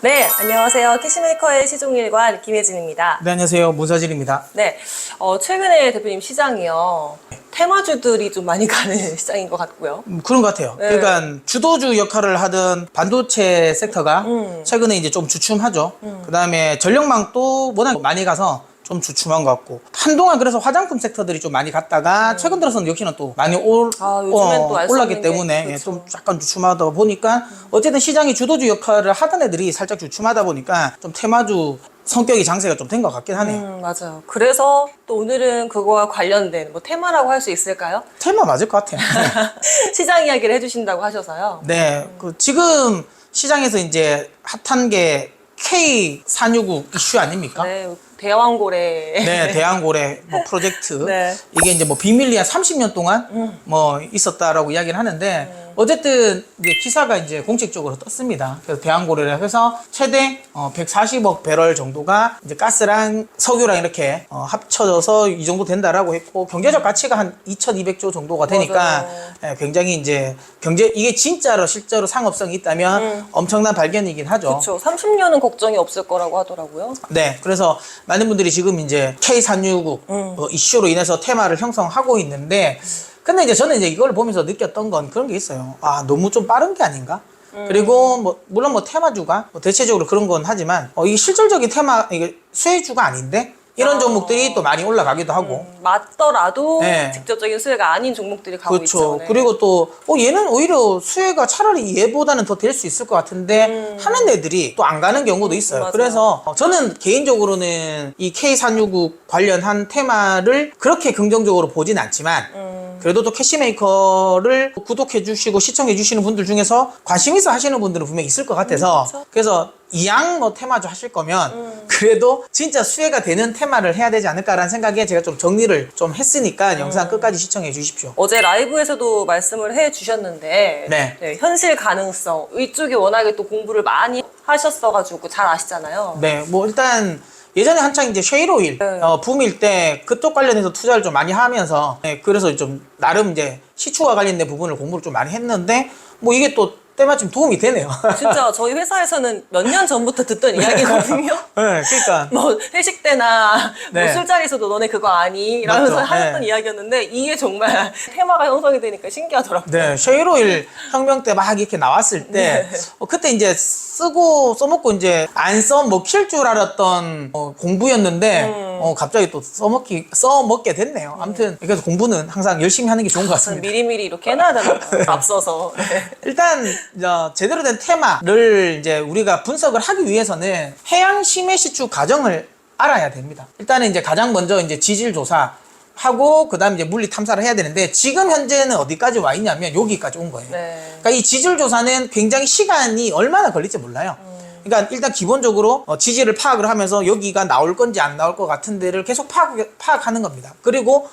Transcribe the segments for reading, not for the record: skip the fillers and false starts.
네, 안녕하세요. 캐시메이커의 시종일관 김혜진입니다. 네, 안녕하세요. 문서진입니다. 네, 최근에 대표님 시장이요. 테마주들이 좀 많이 가는 시장인 것 같고요. 그런 것 같아요. 네. 그러니까 주도주 역할을 하던 반도체 섹터가 최근에 이제 좀 주춤하죠. 그 다음에 전력망도 워낙 많이 가서 좀 주춤한 것 같고, 한동안 그래서 화장품 섹터들이 좀 많이 갔다가 최근 들어서는 역시나 또 많이 요즘엔 또 알 수 올랐기 없는 게, 때문에 그렇죠. 좀 약간 주춤하다 보니까 어쨌든 시장이 주도주 역할을 하던 애들이 살짝 주춤하다 보니까 좀 테마주 성격이 장세가 좀 된 것 같긴 하네요. 맞아요. 그래서 또 오늘은 그거와 관련된 뭐 테마라고 할 수 있을까요? 테마 맞을 것 같아요. 시장 이야기를 해주신다고 하셔서요. 네, 그 지금 시장에서 이제 핫한 게 K469 이슈 아닙니까? 네, 대왕고래. 네, 대한고래 뭐 프로젝트. 네. 이게 이제 뭐 비밀리에 한 30년 동안 뭐 있었다라고 이야기를 하는데, 어쨌든 이제 기사가 이제 공식적으로 떴습니다. 그래서 대한고래를 해서 최대 140억 배럴 정도가 이제 가스랑 석유랑 이렇게 합쳐져서 이 정도 된다라고 했고, 경제적 가치가 한 2,200조 정도가 되니까 맞아요. 굉장히 이제 이게 진짜로 실제로 상업성이 있다면 엄청난 발견이긴 하죠. 그렇죠. 30년은 걱정이 없을 거라고 하더라고요. 네, 그래서 많은 분들이 지금 이제 K369 이슈로 인해서 테마를 형성하고 있는데, 근데 이제 저는 이제 이걸 보면서 느꼈던 건 그런 게 있어요. 아, 너무 좀 빠른 게 아닌가? 그리고 뭐 물론 뭐 테마주가 뭐 대체적으로 그런 건 하지만 이 실질적인 테마 이게 수혜주가 아닌데 이런 종목들이 또 많이 올라가기도 하고. 맞더라도 네. 직접적인 수혜가 아닌 종목들이 가고 그렇죠. 있죠. 네. 그리고 또 얘는 오히려 수혜가 차라리 얘보다는 더 될 수 있을 것 같은데 하는 애들이 또 안 가는 경우도 있어요. 맞아요. 그래서 저는 개인적으로는 이 K369 관련한 테마를 그렇게 긍정적으로 보진 않지만 그래도 또 캐시메이커를 구독해 주시고 시청해 주시는 분들 중에서 관심 있어 하시는 분들은 분명히 있을 것 같아서 그렇죠. 그래서 이왕 뭐 테마주 하실 거면 그래도 진짜 수혜가 되는 테마를 해야 되지 않을까라는 생각에 제가 좀 정리를 좀 했으니까 영상 끝까지 시청해 주십시오. 어제 라이브에서도 말씀을 해주셨는데 네. 현실 가능성 이쪽에 워낙에 또 공부를 많이 하셨어가지고 잘 아시잖아요. 네, 뭐 일단 예전에 한창 이제 쉐일오일 붐일 때 그쪽 관련해서 투자를 좀 많이 하면서 그래서 좀 나름 이제 시추와 관련된 부분을 공부를 좀 많이 했는데 뭐 이게 또 때마침 도움이 되네요. 진짜 저희 회사에서는 몇 년 전부터 듣던 이야기거든요. 네, 그러니까 뭐 회식 때나 네. 뭐 술자리에서도 너네 그거 아니? 이러면서 맞죠. 하셨던 네. 이야기였는데 이게 정말 테마가 형성이 되니까 신기하더라고요. 네, 쉐일오일 혁명 때 막 이렇게 나왔을 때 그때 이제 써먹고 이제 안 써먹힐 줄 알았던 공부였는데 갑자기 또 써먹게 됐네요. 아무튼 그래서 공부는 항상 열심히 하는 게 좋은 것 같습니다. 미리미리 이렇게 해놔야 되나 봐요. 앞서서. 네. 일단 제대로 된 테마를 이제 우리가 분석을 하기 위해서는 해양 심해 시추 과정을 알아야 됩니다. 일단은 이제 가장 먼저 이제 지질 조사 하고 그다음에 이제 물리 탐사를 해야 되는데 지금 현재는 어디까지 와 있냐면 여기까지 온 거예요. 네. 그러니까 이 지질 조사는 굉장히 시간이 얼마나 걸릴지 몰라요. 그러니까 일단 기본적으로 지질을 파악을 하면서 여기가 나올 건지 안 나올 것 같은 데를 계속 파악하는 겁니다. 그리고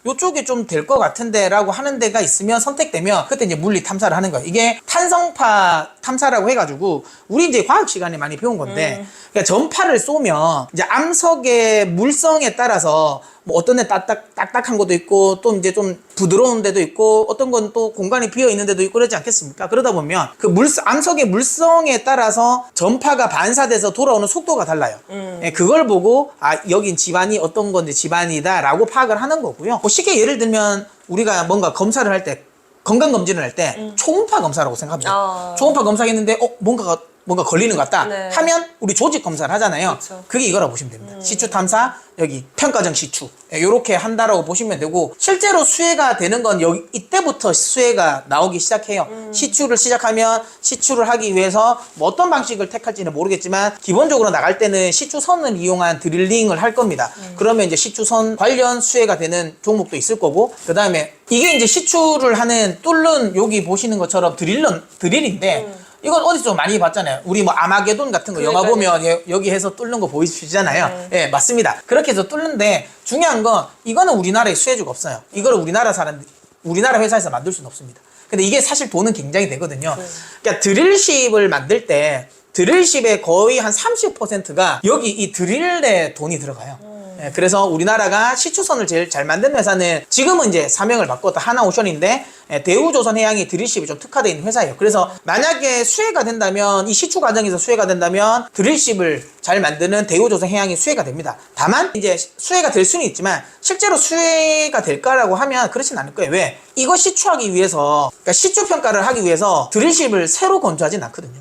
요쪽이 좀 될 것 같은데 라고 하는 데가 있으면 선택되면 그때 이제 물리 탐사를 하는 거예요. 이게 탄성파 탐사라고 해가지고 우리 이제 과학 시간에 많이 배운 건데 그러니까 전파를 쏘면 이제 암석의 물성에 따라서 뭐 어떤 데 딱딱한 것도 있고 또 이제 좀 부드러운 데도 있고 어떤 건 또 공간이 비어 있는 데도 있고 그러지 않겠습니까? 그러다 보면 그 암석의 물성에 따라서 전파가 반사돼서 돌아오는 속도가 달라요. 예, 그걸 보고 여긴 지반이 어떤 건지 지반이다 라고 파악을 하는 거고요. 뭐 쉽게 예를 들면 우리가 뭔가 검사를 할 때 건강검진을 할 때 초음파 검사라고 생각합니다. 초음파 검사했는데 뭔가 걸리는 것 같다 네. 하면 우리 조직 검사를 하잖아요. 그렇죠. 그게 이거라고 보시면 됩니다. 시추 탐사, 여기 평가정 시추 이렇게 한다라고 보시면 되고 실제로 수혜가 되는 건 여기 이때부터 수혜가 나오기 시작해요. 시추를 시작하면 시추를 하기 위해서 뭐 어떤 방식을 택할지는 모르겠지만 기본적으로 나갈 때는 시추선을 이용한 드릴링을 할 겁니다. 그러면 이제 시추선 관련 수혜가 되는 종목도 있을 거고 그 다음에 이게 이제 시추를 하는 뚫는 여기 보시는 것처럼 드릴인데 이건 어디서 좀 많이 봤잖아요. 우리 뭐 아마게돈 같은 거 영화 보면 여기 해서 뚫는 거 보이시잖아요. 예, 맞습니다. 그렇게 해서 뚫는데 중요한 건 이거는 우리나라에 수혜주가 없어요. 이거를 우리나라 회사에서 만들 수는 없습니다. 근데 이게 사실 돈은 굉장히 되거든요. 그러니까 드릴십을 만들 때 드릴십의 거의 한 30%가 여기 이 드릴에 돈이 들어가요. 예, 그래서 우리나라가 시추선을 제일 잘 만든 회사는 지금은 이제 사명을 바꿨다 하나오션인데 대우조선해양이 드릴십이 좀 특화되어 있는 회사예요. 그래서 만약에 수혜가 된다면 이 시추 과정에서 수혜가 된다면 드릴십을 잘 만드는 대우조선해양이 수혜가 됩니다. 다만 이제 수혜가 될 수는 있지만 실제로 수혜가 될까라고 하면 그렇진 않을 거예요. 왜? 이거 시추하기 위해서 그러니까 시추 평가를 하기 위해서 드릴십을 새로 건조하진 않거든요.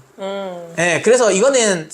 예, 그래서 이거는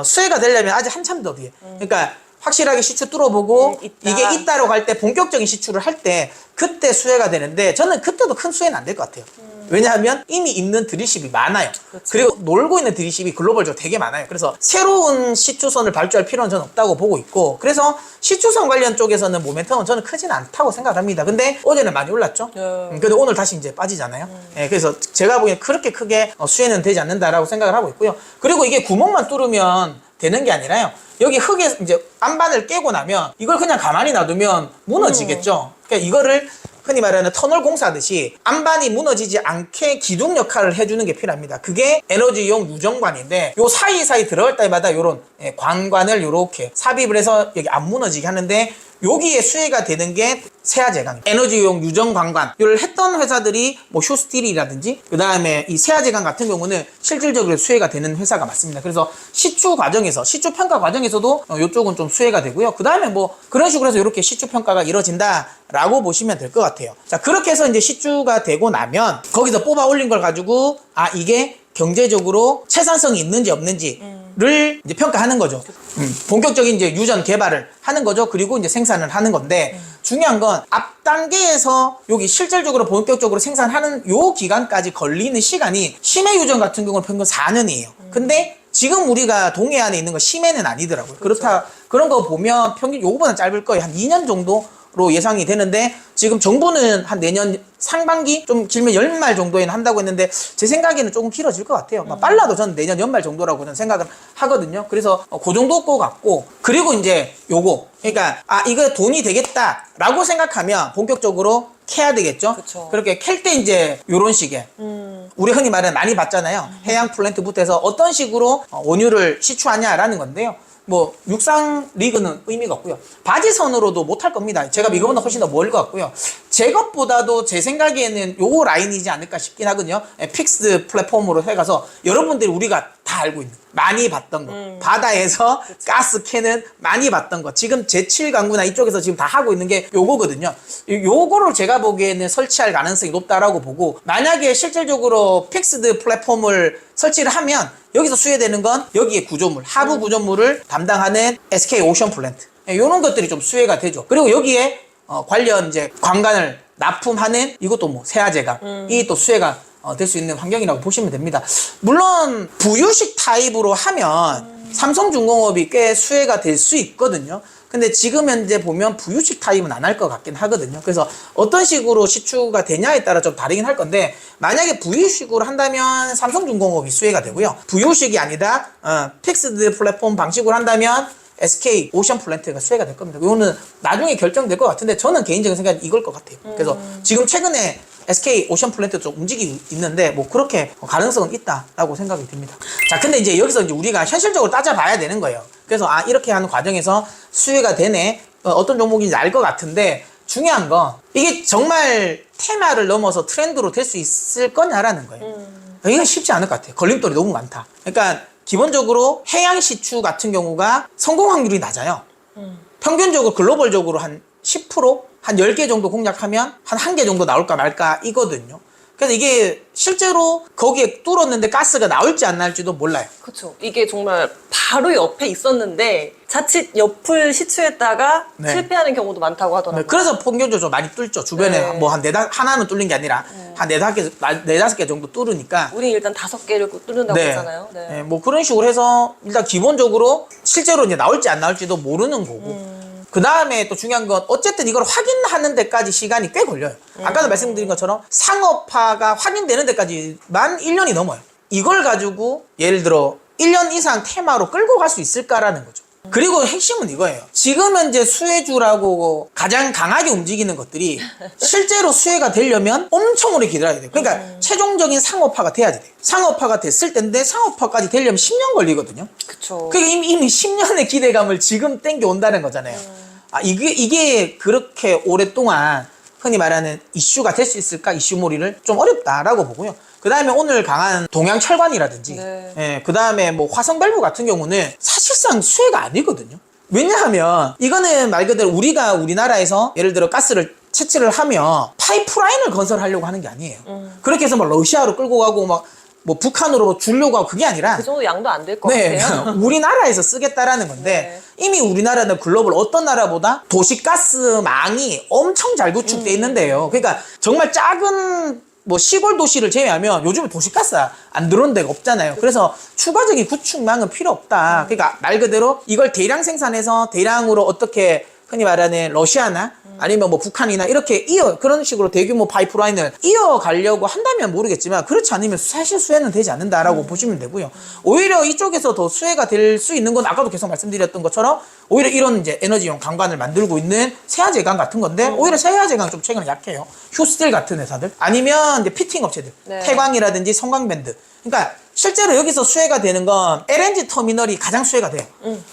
수혜가 되려면 아직 한참 더 뒤에. 그러니까 확실하게 시추 뚫어보고 있다. 이게 있다로 갈 때 본격적인 시추를 할 때 그때 수혜가 되는데 저는 그때도 큰 수혜는 안 될 것 같아요. 왜냐하면 이미 있는 드릴십이 많아요. 그렇죠. 그리고 놀고 있는 드릴십이 글로벌적으로 되게 많아요. 그래서 새로운 시추선을 발주할 필요는 저는 없다고 보고 있고 그래서 시추선 관련 쪽에서는 모멘텀은 저는 크진 않다고 생각합니다. 근데 어제는 많이 올랐죠. 근데 오늘 다시 이제 빠지잖아요. 예, 그래서 제가 보기엔 그렇게 크게 수혜는 되지 않는다라고 생각을 하고 있고요. 그리고 이게 구멍만 뚫으면 되는 게 아니라요. 여기 흙에 이제 안반을 깨고 나면 이걸 그냥 가만히 놔두면 무너지겠죠. 그러니까 이거를 흔히 말하는 터널 공사하듯이 안반이 무너지지 않게 기둥 역할을 해주는 게 필요합니다. 그게 에너지용 유정관인데 요 사이사이 들어갈 때마다 요런 관관을 요렇게 삽입을 해서 여기 안 무너지게 하는데 여기에 수혜가 되는 게 세아제강, 에너지용 유정관관 이를 했던 회사들이 뭐 쇼스틸이라든지 그 다음에 이 세아제강 같은 경우는 실질적으로 수혜가 되는 회사가 맞습니다. 그래서 시추 과정에서 시추 평가 과정에서도 이쪽은 좀 수혜가 되고요. 그 다음에 뭐 그런 식으로 해서 이렇게 시추 평가가 이루어진다라고 보시면 될 것 같아요. 자, 그렇게 해서 이제 시추가 되고 나면 거기서 뽑아 올린 걸 가지고 아 이게 경제적으로 채산성이 있는지 없는지를 이제 평가하는 거죠. 본격적인 이제 유전 개발을 하는 거죠. 그리고 이제 생산을 하는 건데 중요한 건 앞 단계에서 여기 실질적으로 본격적으로 생산하는 요 기간까지 걸리는 시간이 심해 유전 같은 경우는 평균 4년이에요. 근데 지금 우리가 동해안에 있는 거 심해는 아니더라고요. 그렇다 그런 거 보면 평균 요거보다 짧을 거예요. 한 2년 정도로 예상이 되는데 지금 정부는 한 내년 상반기 좀 길면 연말 정도에는 한다고 했는데 제 생각에는 조금 길어질 것 같아요. 빨라도 저는 내년 연말 정도라고 저는 생각을 하거든요. 그래서 그 정도 것 같고 그리고 이제 요거 그러니까 아 이거 돈이 되겠다라고 생각하면 본격적으로 캐야 되겠죠. 그쵸. 그렇게 캘 때 이제 요런 식의 우리 흔히 말하는 많이 봤잖아요. 해양 플랜트부터 해서 어떤 식으로 원유를 시추하냐라는 건데요. 뭐 육상 리그는 의미가 없고요. 바지선으로도 못할 겁니다. 제가 이거보다 훨씬 더 멀을 것 같고요. 제 것보다도 제 생각에는 요 라인이지 않을까 싶긴 하거든요. 픽스드 플랫폼으로 해가서 여러분들이 우리가 다 알고 있는 많이 봤던 거 바다에서 가스 캐는 많이 봤던 거 지금 제7강구나 이쪽에서 지금 다 하고 있는 게 요거거든요. 요거를 제가 보기에는 설치할 가능성이 높다라고 보고 만약에 실질적으로 픽스드 플랫폼을 설치를 하면 여기서 수혜되는 건 여기에 구조물 하부 구조물을 담당하는 SK 오션 플랜트 이런 것들이 좀 수혜가 되죠. 그리고 여기에 관련 이제 관관을 납품하는 이것도 뭐 세아제강이 또 수혜가 될 수 있는 환경이라고 보시면 됩니다. 물론 부유식 타입으로 하면 삼성중공업이 꽤 수혜가 될 수 있거든요. 근데 지금 현재 보면 부유식 타입은 안 할 것 같긴 하거든요. 그래서 어떤 식으로 시추가 되냐에 따라 좀 다르긴 할 건데 만약에 부유식으로 한다면 삼성중공업이 수혜가 되고요. 부유식이 아니다 픽스드 플랫폼 방식으로 한다면 SK 오션 플랜트가 수혜가 될 겁니다. 이거는 나중에 결정될 것 같은데 저는 개인적인 생각은 이걸 것 같아요. 그래서 지금 최근에 SK 오션 플랜트 좀 움직이고 있는데 뭐 그렇게 가능성은 있다라고 생각이 듭니다. 자, 근데 이제 여기서 이제 우리가 현실적으로 따져봐야 되는 거예요. 그래서 아 이렇게 하는 과정에서 수혜가 되네 어떤 종목인지 알 것 같은데 중요한 건 이게 정말 테마를 넘어서 트렌드로 될 수 있을 거냐라는 거예요. 이건 쉽지 않을 것 같아요. 걸림돌이 너무 많다. 그러니까 기본적으로 해양 시추 같은 경우가 성공 확률이 낮아요. 평균적으로 글로벌적으로 한 10%? 한 10개 정도 공략하면 한 1개 정도 나올까 말까 이거든요. 그래서 이게 실제로 거기에 뚫었는데 가스가 나올지 안 나올지도 몰라요. 그렇죠. 이게 정말 바로 옆에 있었는데 자칫 옆을 시추했다가 네. 실패하는 경우도 많다고 하더라고요. 그래서 평균적으로 좀 많이 뚫죠. 주변에 네. 뭐 한 하나는 뚫린 게 아니라 한 네다섯 개 정도 뚫으니까. 우리 일단 5개를 뚫는다고 했잖아요. 네, 뭐 그런 식으로 해서 일단 기본적으로 실제로 이제 나올지 안 나올지도 모르는 거고. 그 다음에 또 중요한 건 어쨌든 이걸 확인하는 데까지 시간이 꽤 걸려요. 아까도 말씀드린 것처럼 상업화가 확인되는 데까지만 1년이 넘어요. 이걸 가지고 예를 들어 1년 이상 테마로 끌고 갈 수 있을까라는 거죠. 그리고 핵심은 이거예요. 지금 현재 수혜주라고 가장 강하게 움직이는 것들이 실제로 수혜가 되려면 엄청 오래 기다려야 돼요. 그러니까 최종적인 상업화가 돼야지 돼요. 상업화가 됐을 텐데 상업화까지 되려면 10년 걸리거든요. 그쵸. 그러니까 이미 10년의 기대감을 지금 땡겨온다는 거잖아요. 이게 그렇게 오랫동안 흔히 말하는 이슈가 될 수 있을까? 이슈몰이를 좀 어렵다라고 보고요. 그 다음에 오늘 강한 동양철관이라든지, 네. 예, 그 다음에 뭐 화성밸브 같은 경우는 사실상 수혜가 아니거든요. 왜냐하면 이거는 말 그대로 우리가 우리나라에서 예를 들어 가스를 채취를 하면 파이프라인을 건설하려고 하는 게 아니에요. 그렇게 해서 뭐 러시아로 끌고 가고 막 뭐 북한으로 주려고 하고 그게 아니라 그 정도 양도 안 될 것 네, 같아요. 우리나라에서 쓰겠다라는 건데 이미 우리나라는 글로벌 어떤 나라보다 도시가스망이 엄청 잘 구축돼 있는데요. 그러니까 정말 작은 뭐 시골 도시를 제외하면 요즘에 도시가스 안 들어오는 데가 없잖아요. 그래서 추가적인 구축망은 필요 없다. 그러니까 말 그대로 이걸 대량 생산해서 대량으로 어떻게 흔히 말하는 러시아나 아니면 뭐 북한이나 이렇게 그런 식으로 대규모 파이프라인을 이어가려고 한다면 모르겠지만 그렇지 않으면 사실 수혜는 되지 않는다라고 보시면 되고요. 오히려 이쪽에서 더 수혜가 될 수 있는 건 아까도 계속 말씀드렸던 것처럼 오히려 이런 이제 에너지용 강관을 만들고 있는 세아제강 같은 건데 오히려 세아제강 좀 최근에 약해요. 휴스틸 같은 회사들 아니면 이제 피팅 업체들 네. 태광이라든지 성광밴드. 그러니까 실제로 여기서 수혜가 되는 건 LNG 터미널이 가장 수혜가 돼요.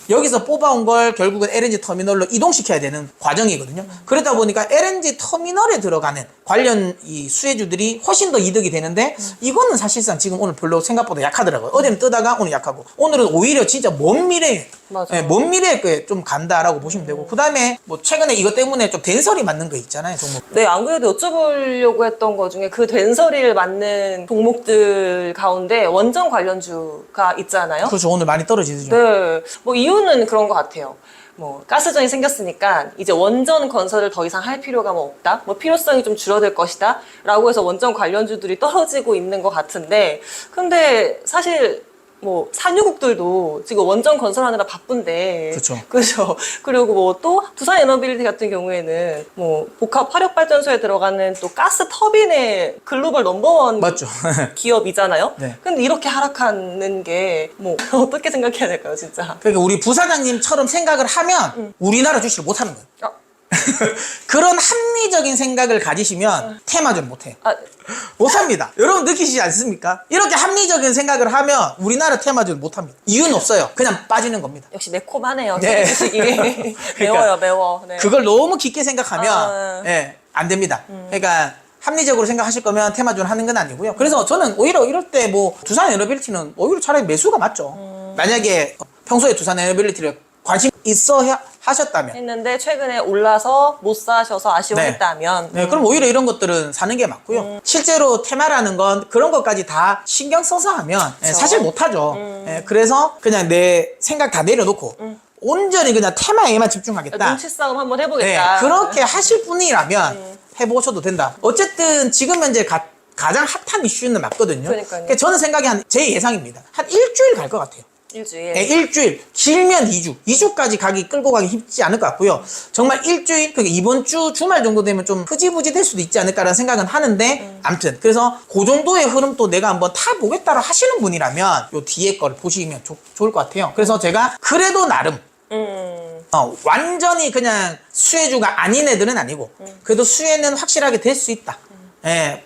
여기서 뽑아온 걸 결국은 LNG 터미널로 이동시켜야 되는 과정이거든요. 그러다 보니까 LNG 터미널에 들어가는 관련 이 수혜주들이 훨씬 더 이득이 되는데 이거는 사실상 지금 오늘 별로 생각보다 약하더라고요. 어제는 뜨다가 오늘 약하고 오늘은 오히려 진짜 먼 미래에 맞아. 먼 미래에 좀 간다라고 보시면 되고 그 다음에 뭐 최근에 이것 때문에 좀 된설이 맞는 거 있잖아요. 종목. 네, 안 그래도 여쭤보려고 했던 것 중에 그 된서리를 맞는 종목들 가운데 원전 관련주가 있잖아요. 그렇죠. 오늘 많이 떨어지죠. 네, 뭐 이유는 그런 것 같아요. 뭐 가스전이 생겼으니까 이제 원전 건설을 더 이상 할 필요가 뭐 없다. 뭐 필요성이 좀 줄어들 것이다. 라고 해서 원전 관련주들이 떨어지고 있는 것 같은데 근데 사실 뭐 산유국들도 지금 원전 건설하느라 바쁜데 그쵸. 그죠. 그리고 뭐 또 두산 에너빌리티 같은 경우에는 뭐 복합 화력 발전소에 들어가는 또 가스 터빈의 글로벌 넘버원 맞죠. 기업이잖아요. 네. 근데 이렇게 하락하는 게 뭐 어떻게 생각해야 될까요, 진짜? 그러니까 우리 부사장님처럼 생각을 하면 우리나라 주식을 못 하는 거예요. 아, 그런 합리적인 생각을 가지시면 테마주는 못 해요. 아, 못 삽니다. 여러분 느끼시지 않습니까? 이렇게 합리적인 생각을 하면 우리나라 테마주는 못 합니다. 이유는 없어요. 그냥 빠지는 겁니다. 역시 매콤하네요. 네. 주식이 매워요, 매워. 네. 그걸 너무 깊게 생각하면 아. 예, 안 됩니다. 그러니까 합리적으로 생각하실 거면 테마주는 하는 건 아니고요. 그래서 저는 오히려 이럴 때 뭐 두산 에너빌리티는 오히려 차라리 매수가 맞죠. 만약에 평소에 두산 에너빌리티를 관심 있어 하셨다면 했는데 최근에 올라서 못 사셔서 아쉬워했다면 네, 그럼 오히려 이런 것들은 사는 게 맞고요. 실제로 테마라는 건 그런 것까지 다 신경 써서 하면 예, 사실 못하죠. 예, 그래서 그냥 내 생각 다 내려놓고 온전히 그냥 테마에만 집중하겠다. 눈치 싸움 한번 네, 해보겠다. 그렇게 하실 분이라면 해보셔도 된다. 어쨌든 지금 현재 가장 핫한 이슈는 맞거든요. 그러니까요. 그러니까 저는 생각이 제 예상입니다. 한 일주일 갈 것 같아요. 일주일. 네, 일주일, 길면 2주, 2주까지 끌고 가기 쉽지 않을 것 같고요. 정말 일주일, 그러니까 이번 주 주말 정도 되면 좀 흐지부지 될 수도 있지 않을까라는 생각은 하는데, 암튼 그래서 그 정도의 흐름 또 내가 한번 타보겠다고 하시는 분이라면 요 뒤에 거를 보시면 좋을 것 같아요. 그래서 제가 그래도 나름 완전히 그냥 수혜주가 아닌 애들은 아니고 그래도 수혜는 확실하게 될 수 있다.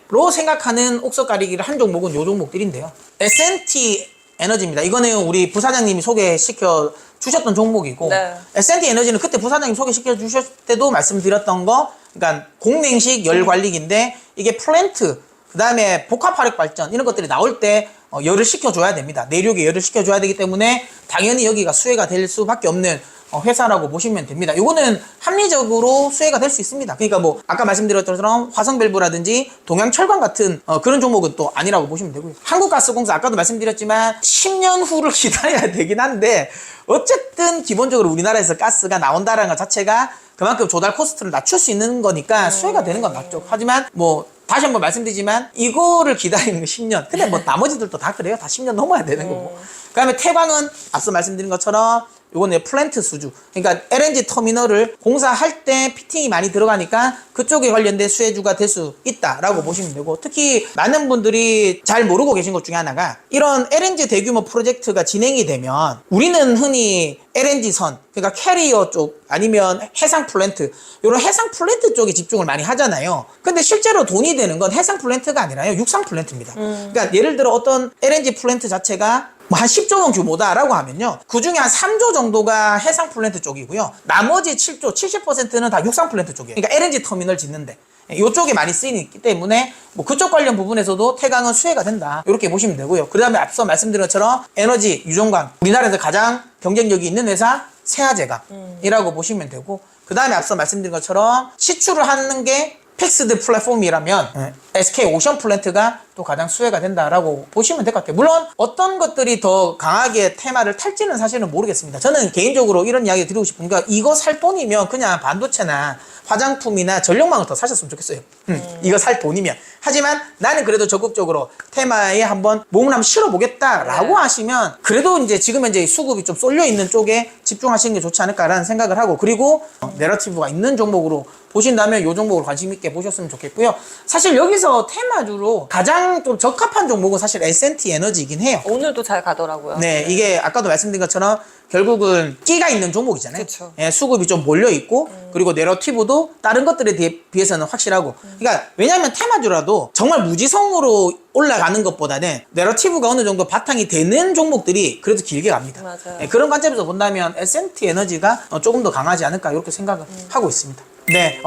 로 생각하는 옥석 가리기를 한 종목은 요 종목들인데요. S&T 에너지입니다. 이거는 우리 부사장님이 소개시켜 주셨던 종목이고 네. S&T 에너지는 그때 부사장님 소개시켜 주셨을 때도 말씀드렸던 거 그러니까 공냉식 열 관리기인데 이게 플랜트 그다음에 복합 화력 발전 이런 것들이 나올 때 열을 식혀줘야 됩니다. 내륙에 열을 식혀줘야 되기 때문에 당연히 여기가 수혜가 될 수밖에 없는 회사라고 보시면 됩니다. 이거는 합리적으로 수혜가 될 수 있습니다. 그러니까 뭐 아까 말씀드렸던 것처럼 화성밸브라든지 동양철강 같은 그런 종목은 또 아니라고 보시면 되고요. 한국가스공사 아까도 말씀드렸지만 10년 후를 기다려야 되긴 한데 어쨌든 기본적으로 우리나라에서 가스가 나온다는 것 자체가 그만큼 조달 코스트를 낮출 수 있는 거니까 수혜가 되는 건 맞죠. 하지만 뭐 다시 한번 말씀드리지만 이거를 기다리는 거 10년. 근데 뭐 나머지들도 다 그래요. 다 10년 넘어야 되는 거고. 그 다음에 태광은 앞서 말씀드린 것처럼 요건 플랜트 수주. 그러니까 LNG 터미널을 공사할 때 피팅이 많이 들어가니까 그쪽에 관련된 수혜주가 될 수 있다라고 보시면 되고 특히 많은 분들이 잘 모르고 계신 것 중에 하나가 이런 LNG 대규모 프로젝트가 진행이 되면 우리는 흔히 LNG선 그러니까 캐리어 쪽 아니면 해상 플랜트 이런 해상 플랜트 쪽에 집중을 많이 하잖아요. 근데 실제로 돈이 되는 건 해상 플랜트가 아니라요. 육상 플랜트입니다. 그러니까 예를 들어 어떤 LNG 플랜트 자체가 뭐 한 10조 원 규모다라고 하면요. 그 중에 한 3조 정도가 해상 플랜트 쪽이고요. 나머지 7조, 70%는 다 육상 플랜트 쪽이에요. 그러니까 LNG 터미널 짓는데. 이쪽에 많이 쓰이기 때문에 뭐 그쪽 관련 부분에서도 태강은 수혜가 된다. 이렇게 보시면 되고요. 그 다음에 앞서 말씀드린 것처럼 에너지, 유종광. 우리나라에서 가장 경쟁력이 있는 회사 세아제강이라고 보시면 되고, 그 다음에 앞서 말씀드린 것처럼 시추를 하는 게 픽스드 플랫폼이라면 SK 오션 플랜트가 또 가장 수혜가 된다라고 보시면 될 것 같아요. 물론 어떤 것들이 더 강하게 테마를 탈지는 사실은 모르겠습니다. 저는 개인적으로 이런 이야기 드리고 싶으니까 이거 살 돈이면 그냥 반도체나 화장품이나 전력망을 더 사셨으면 좋겠어요. 이거 살 돈이면. 하지만 나는 그래도 적극적으로 테마에 한번 몸을 한번 실어보겠다라고 하시면 그래도 이제 지금 현재 수급이 좀 쏠려 있는 쪽에 집중하시는 게 좋지 않을까라는 생각을 하고, 그리고 내러티브가 있는 종목으로 보신다면 이 종목을 관심 있게 보셨으면 좋겠고요. 사실 여기서 테마주로 가장 좀 적합한 종목은 사실 S&T 에너지이긴 해요. 오늘도 잘 가더라고요. 네, 이게 아까도 말씀드린 것처럼 결국은 끼가 있는 종목이잖아요. 그쵸. 예, 수급이 좀 몰려있고, 그리고 내러티브도 다른 것들에 비해서는 확실하고. 그러니까, 왜냐하면 테마주라도 정말 무지성으로 올라가는 것보다는 내러티브가 어느 정도 바탕이 되는 종목들이 그래도 길게 갑니다. 맞아요. 예, 그런 관점에서 본다면 S&T 에너지가 조금 더 강하지 않을까, 이렇게 생각을 하고 있습니다. 네,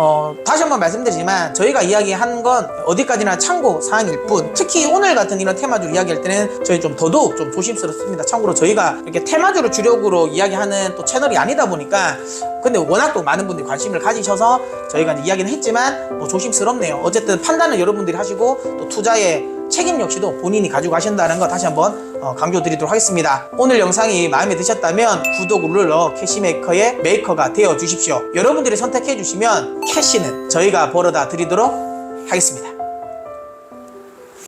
다시 한번 말씀드리지만 저희가 이야기한 건 어디까지나 참고 사항일 뿐, 특히 오늘 같은 이런 테마주를 이야기할 때는 저희 좀 더더욱 좀 조심스럽습니다. 참고로 저희가 이렇게 테마주를 주력으로 이야기하는 또 채널이 아니다 보니까, 근데 워낙 또 많은 분들이 관심을 가지셔서 저희가 이제 이야기는 했지만 뭐 조심스럽네요. 어쨌든 판단은 여러분들이 하시고 또 투자의 책임 역시도 본인이 가지고 가신다는 거 다시 한번 강조드리도록 하겠습니다. 오늘 영상이 마음에 드셨다면 구독을 눌러 캐시메이커의 메이커가 되어 주십시오. 여러분들이 선택해 주시면 캐시는 저희가 벌어다 드리도록 하겠습니다.